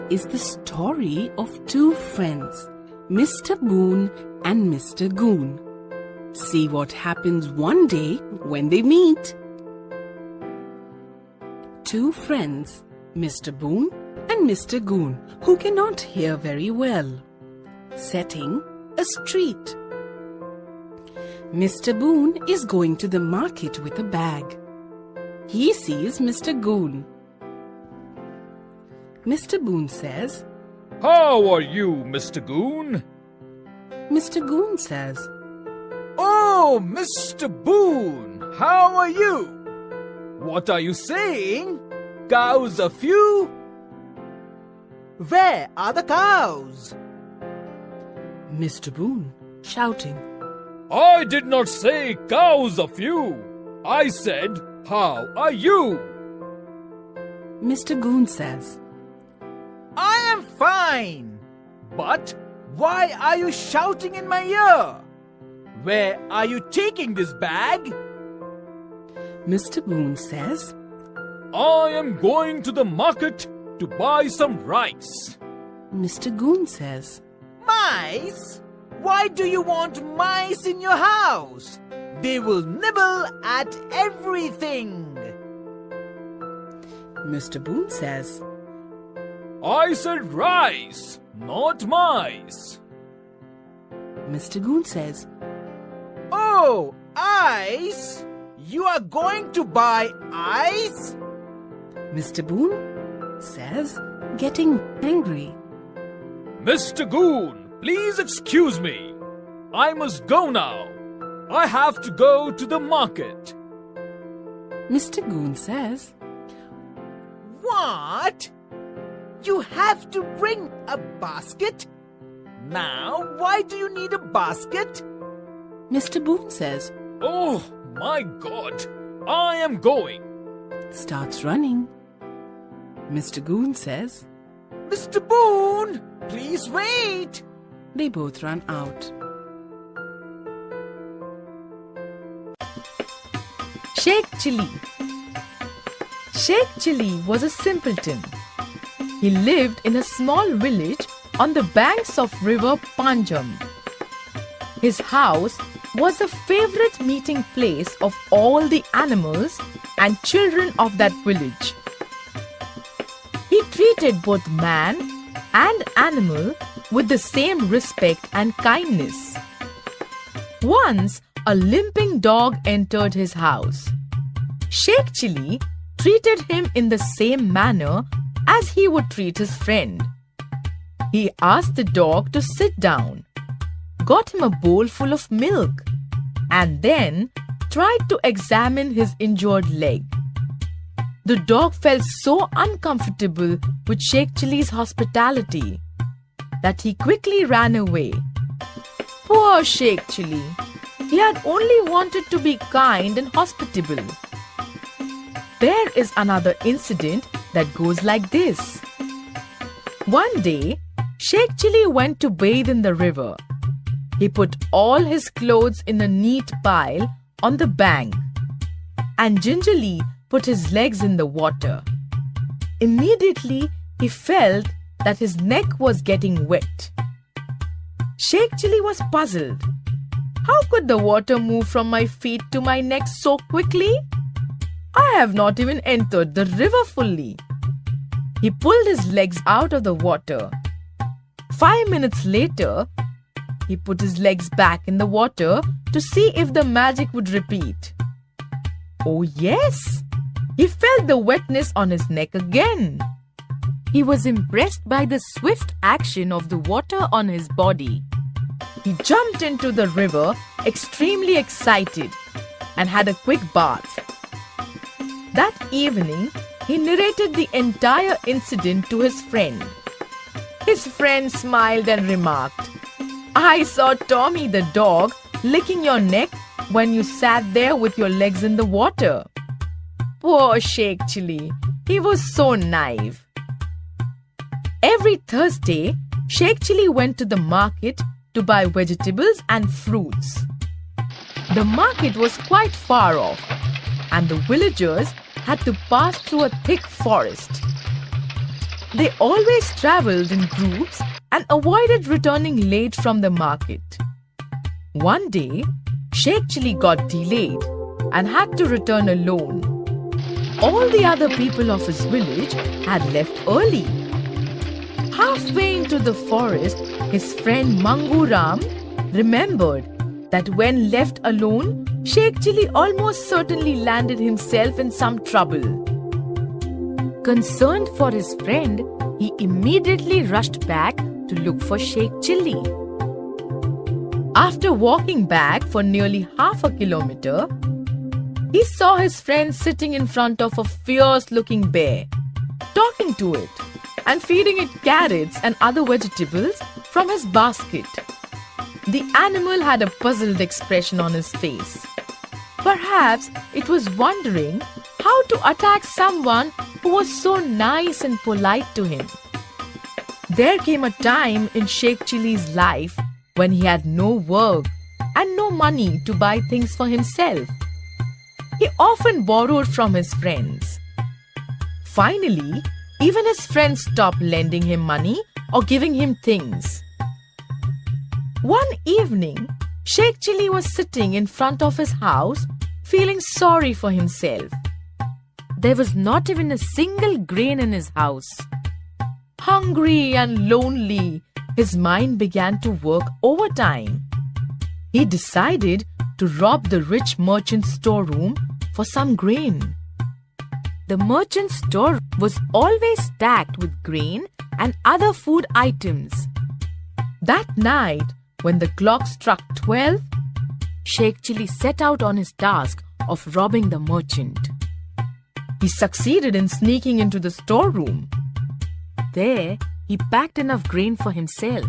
is the story of two friends, Mr. Boon and Mr. Goon. See what happens one day when they meet. Two friends, Mr. Boon and Mr. Goon, who cannot hear very well, setting a street. Mr. Boon is going to the market with a bag. He sees Mr. Goon. Mr. Boon says, "How are you, Mr. Goon?" Mr. Goon says, "Oh, Mr. Boon, how are you? What are you saying? Cows a few?" Where are the cows? Mr. Boon shouting, "I did not say cows a few. I said, how are you?" Mr. Goon says, I am fine. But why are you shouting in my ear? Where are you taking this bag? Mr. Boon says, "I am going to the market to buy some rice." Mr. Goon says, Mice? Why do you want mice in your house? They will nibble at everything. Mr. Boon says, "I said rice, not mice." Mr. Goon says, Oh, ice? You are going to buy ice? Mr. Boon says, getting angry. "Mr. Goon, please excuse me. I must go now. I have to go to the market." Mr. Goon says, What? You have to bring a basket? Now, why do you need a basket? Mr. Boon says, "Oh my God, I am going." starts running. Mr. Goon says, Mr. Boon, please wait. they both run out. Sheikh Chili. Sheikh Chili was a simpleton. He lived in a small village on the banks of river Panjam. His house was a favorite meeting place of all the animals and children of that village. He treated both man and animal with the same respect and kindness. Once, a limping dog entered his house. Sheikh Chili treated him in the same manner as he would treat his friend. He asked the dog to sit down, got him a bowl full of milk, and then tried to examine his injured leg. The dog felt so uncomfortable with Sheikh Chili's hospitality that he quickly ran away. Poor Sheikh Chili! He had only wanted to be kind and hospitable. There is another incident that goes like this. One day, Sheikh Chili went to bathe in the river. He put all his clothes in a neat pile on the bank and gingerly put his legs in the water. Immediately, he felt that his neck was getting wet. Sheikh Chili was puzzled. How could the water move from my feet to my neck so quickly? I have not even entered the river fully. He pulled his legs out of the water. 5 minutes later, he put his legs back in the water to see if the magic would repeat. Oh yes! He felt the wetness on his neck again. He was impressed by the swift action of the water on his body. He jumped into the river, extremely excited, and had a quick bath. That evening, he narrated the entire incident to his friend. His friend smiled and remarked, "I saw Tommy the dog licking your neck when you sat there with your legs in the water." Poor Sheikh Chili, he was so naive. Every Thursday, Sheikh Chili went to the market to buy vegetables and fruits. The market was quite far off, and the villagers had to pass through a thick forest. They always traveled in groups and avoided returning late from the market. One day, Sheikh Chilli got delayed and had to return alone. All the other people of his village had left early. Halfway into the forest, his friend Mangu Ram remembered that when left alone, Sheikh Chilli almost certainly landed himself in some trouble. Concerned for his friend, he immediately rushed back to look for Sheikh Chilli. After walking back for nearly half a kilometer, he saw his friend sitting in front of a fierce-looking bear, talking to it and feeding it carrots and other vegetables from his basket. The animal had a puzzled expression on his face. Perhaps it was wondering how to attack someone who was so nice and polite to him. There came a time in Sheikh Chilli's life when he had no work and no money to buy things for himself. He often borrowed from his friends. Finally, even his friends stopped lending him money or giving him things. One evening, Sheikh Chilli was sitting in front of his house, feeling sorry for himself. There was not even a single grain in his house. Hungry and lonely, his mind began to work overtime. He decided to rob the rich merchant's storeroom for some grain. The merchant's store was always stacked with grain and other food items. That night, when the clock struck 12, Sheikh Chilli set out on his task of robbing the merchant. He succeeded in sneaking into the storeroom. There, he packed enough grain for himself.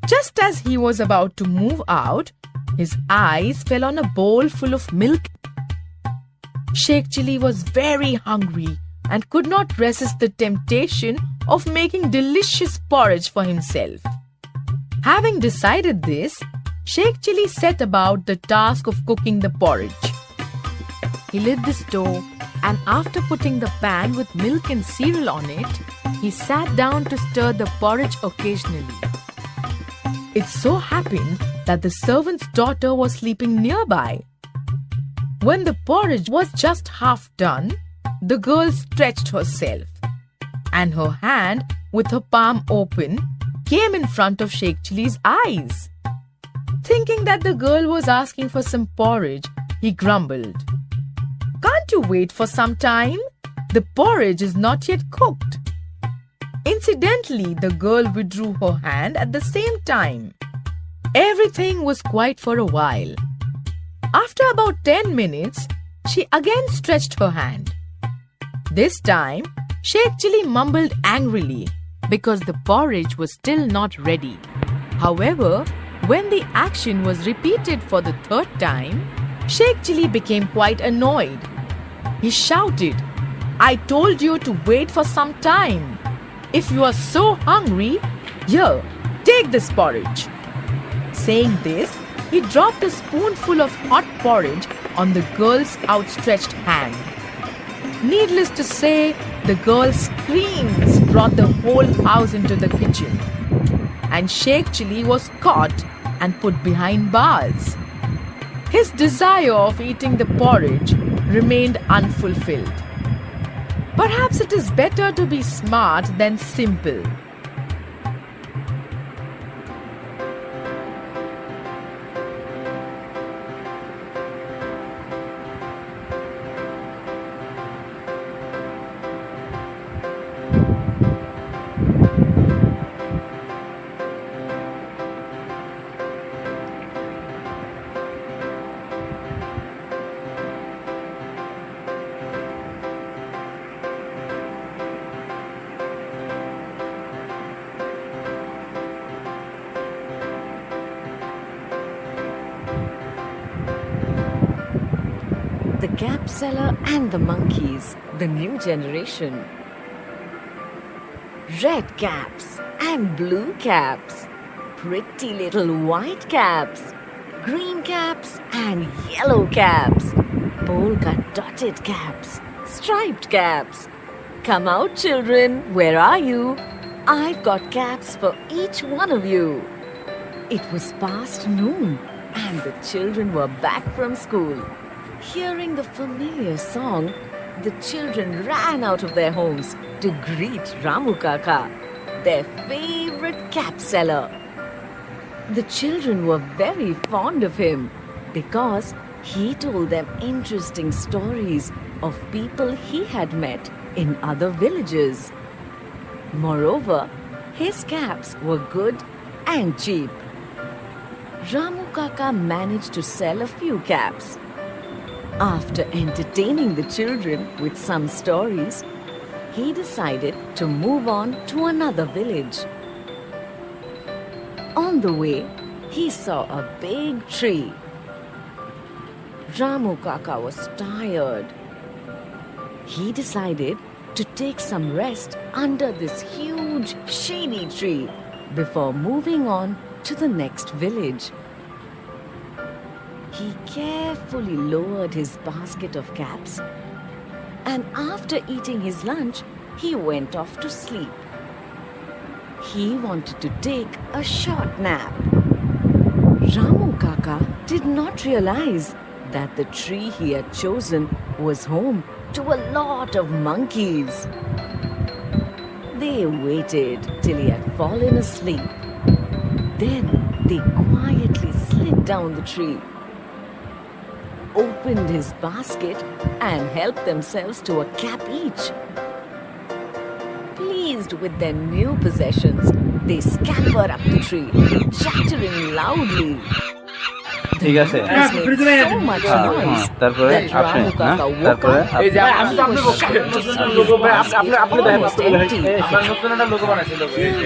Just as he was about to move out, his eyes fell on a bowl full of milk. Sheikh Chilli was very hungry and could not resist the temptation of making delicious porridge for himself. Having decided this, Sheikh Chilli set about the task of cooking the porridge. He lit the stove, and after putting the pan with milk and cereal on it, he sat down to stir the porridge occasionally. It so happened that the servant's daughter was sleeping nearby. When the porridge was just half done, the girl stretched herself, and her hand, with her palm open, came in front of Sheikh Chilli's eyes. Thinking that the girl was asking for some porridge, he grumbled, "Can't you wait for some time? The porridge is not yet cooked." Incidentally, the girl withdrew her hand at the same time. Everything was quiet for a while. After about 10 minutes, she again stretched her hand. This time, Sheikh Chilli mumbled angrily because the porridge was still not ready. However, when the action was repeated for the third time, Sheikh Chilli became quite annoyed. He shouted, "I told you to wait for some time. If you are so hungry, here, take this porridge." Saying this, he dropped a spoonful of hot porridge on the girl's outstretched hand. Needless to say, the girl's screams brought the whole house into the kitchen, and Sheikh Chilli was caught and put behind bars. His desire of eating the porridge remained unfulfilled. Perhaps it is better to be smart than simple. The Cap Seller and the Monkeys, the new generation. Red caps and blue caps, pretty little white caps, green caps and yellow caps, polka dotted caps, striped caps, Come out, children. Where are you? I've got caps for each one of you. It was past noon, and the children were back from school. Hearing the familiar song, the children ran out of their homes to greet Ramu Kaka, their favorite cap seller. The children were very fond of him because he told them interesting stories of people he had met in other villages. Moreover, his caps were good and cheap. Ramu Kaka managed to sell a few caps. After entertaining the children with some stories, he decided to move on to another village. On the way, he saw a big tree. Ramu Kaka was tired. He decided to take some rest under this huge shady tree before moving on to the next village. He carefully lowered his basket of caps, and after eating his lunch, he went off to sleep. He wanted to take a short nap. Ramu Kaka did not realize that the tree he had chosen was home to a lot of monkeys. They waited till he had fallen asleep. Then they quietly slid down the tree, opened his basket and helped themselves to a cap each. Pleased with their new possessions, they scampered up the tree, chattering loudly. ঠিক আছে So much noise তারপরে that আপনি Ramu Kaka woke তারপরে up. He was shocked to see his basket almost empty.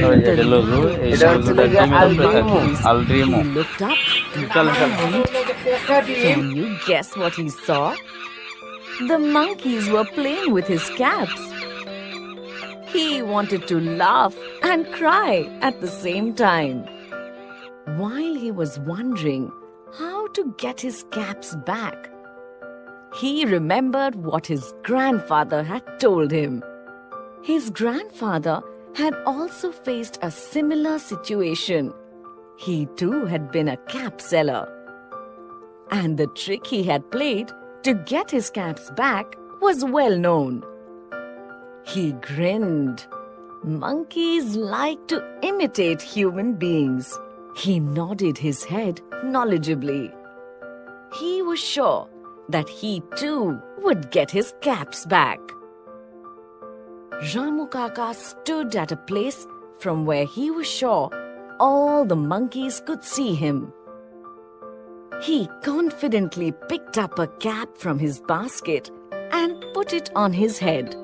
ওই যে logo এই লোগোটা আলড্রিমো He looked up and can you guess what he saw? The monkeys were playing with his caps. He wanted to laugh and cry at the same time. While he was wondering how to get his caps back, he remembered what his grandfather had told him. His grandfather had also faced a similar situation. He too had been a cap seller. And the trick he had played to get his caps back was well known. He grinned. Monkeys like to imitate human beings. He nodded his head knowledgeably. He was sure that he too would get his caps back. Ramu Kaka stood at a place from where he was sure all the monkeys could see him. He confidently picked up a cap from his basket and put it on his head.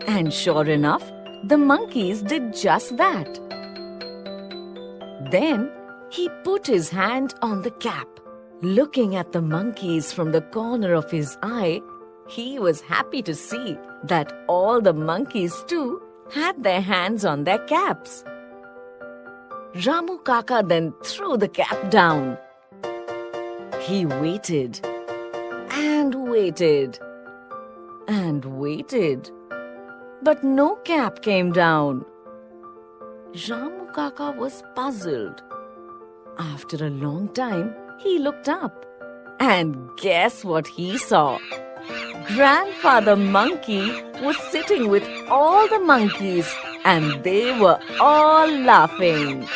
And sure enough, the monkeys did just that. Then he put his hand on the cap. Looking at the monkeys from the corner of his eye, he was happy to see that all the monkeys too had their hands on their caps. Ramu Kaka then threw the cap down. He waited and waited and waited, but no cap came down. Ramu Kaka was puzzled. After a long time, he looked up, and guess what he saw? Grandfather Monkey was sitting with all the monkeys, and they were all laughing.